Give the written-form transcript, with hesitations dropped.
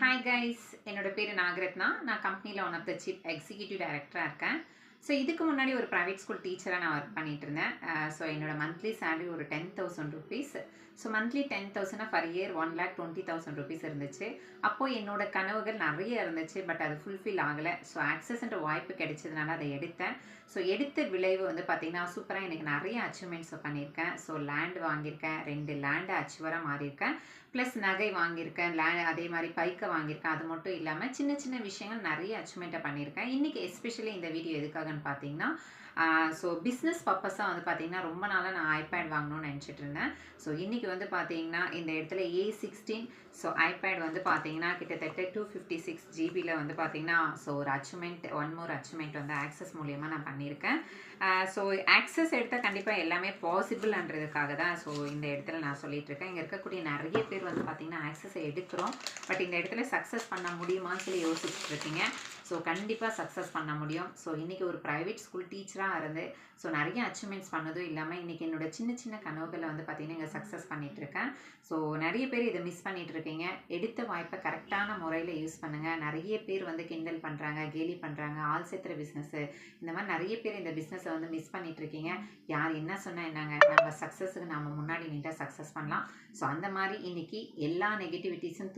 Hi guys, என்னோட பேர் நாகரத்னா. நான் கம்பெனியில் one of the chief executive டைரக்டராக இருக்கேன். ஸோ இதுக்கு முன்னாடி ஒரு ப்ரைவேட் ஸ்கூல் டீச்சராக நான் ஒர்க் பண்ணிட்டு இருந்தேன். ஸோ என்னோட மந்த்லி சேலரி ஒரு 10,000 rupees. So monthly 10,000 for year 1,20,000 rupees இருந்துச்சு. அப்போது என்னோட கனவுகள் நிறைய இருந்துச்சு, பட் அது ஃபுல்ஃபில் ஆகலை. ஸோ ஆக்சஸ்ன்ற வாய்ப்பு கிடைச்சதுனால அதை எடுத்தேன். ஸோ எடுத்த விளைவு வந்து பார்த்திங்கன்னா சூப்பராக எனக்கு நிறைய அச்சீவ்மெண்ட்ஸ் பண்ணியிருக்கேன். ஸோ லேண்ட் வாங்கியிருக்கேன், 2 லேண்டு அச்சீவராக மாறியிருக்கேன். ப்ளஸ் நகை வாங்கியிருக்கேன், அதே மாதிரி பைக்கை வாங்கியிருக்கேன். அது மட்டும் இல்லாமல் சின்ன சின்ன விஷயங்கள் நிறைய அச்சீவ்மெண்ட்டை பண்ணியிருக்கேன். இன்றைக்கி எஸ்பெஷலி இந்த வீடியோ எதுக்காகன்னு பார்த்தீங்கன்னா, ஸோ பிஸ்னஸ் பர்பஸாக வந்து பார்த்திங்கன்னா ரொம்ப நாளாக நான் ஐபேட் வாங்கணும்னு நினச்சிட்டு இருந்தேன். ஸோ இன்றைக்கி வந்து பார்த்திங்கன்னா இந்த இடத்துல A16 ஸோ ஐபேட் வந்து பார்த்திங்கன்னா கிட்டத்தட்ட 256 ஜிபியில் வந்து பார்த்திங்கன்னா ஸோ ஒரு அச்சீவ்மெண்ட், ஒன் மோர் அச்சீவ்மெண்ட் வந்து ஆக்சஸ் மூலியமாக நான் பண்ணியிருக்கேன். ஸோ ஆக்சஸ் எடுத்தால் கண்டிப்பாக எல்லாமே பாசிபிள்ன்றதுக்காக தான் ஸோ இந்த இடத்துல நான் சொல்லிகிட்ருக்கேன். இங்கே இருக்கக்கூடிய நிறைய பேர் வந்து பார்த்திங்கன்னா ஆக்சஸை எடுக்கிறோம், பட் இந்த இடத்துல சக்ஸஸ் பண்ண முடியுமான்னு சொல்லி யோசிச்சுட்டு இருக்கீங்க. ஸோ கண்டிப்பாக சக்ஸஸ் பண்ண முடியும். ஸோ இன்றைக்கி ஒரு ப்ரைவேட் ஸ்கூல் டீச்சராக இருந்து ஸோ நிறைய அச்சீவ்மெண்ட்ஸ் பண்ணதும் இல்லாமல் இன்றைக்கி என்னோட சின்ன சின்ன கனவுகளை வந்து பார்த்திங்கன்னா இங்கே சக்ஸஸ் பண்ணிகிட்ருக்கேன். ஸோ நிறைய பேர் இதை மிஸ் பண்ணிகிட்டு இருக்கீங்க. எடுத்த வாய்ப்பை கரெக்டான முறையில் யூஸ் பண்ணுங்கள். நிறைய பேர் வந்து கிண்டல் பண்ணுறாங்க, கேலி பண்ணுறாங்க, ஆள் சேர்த்துற பிஸ்னஸ்ஸு, இந்த மாதிரி நிறைய பேர் இந்த பிஸ்னஸை வந்து மிஸ் பண்ணிகிட்டு இருக்கீங்க. யார் என்ன சொன்னால் என்னங்க, நம்ம சக்ஸஸுக்கு நம்ம முன்னாடி நின்று சக்ஸஸ் பண்ணலாம். ஸோ அந்த மாதிரி இன்றைக்கி எல்லா நெகட்டிவிட்டிஸும்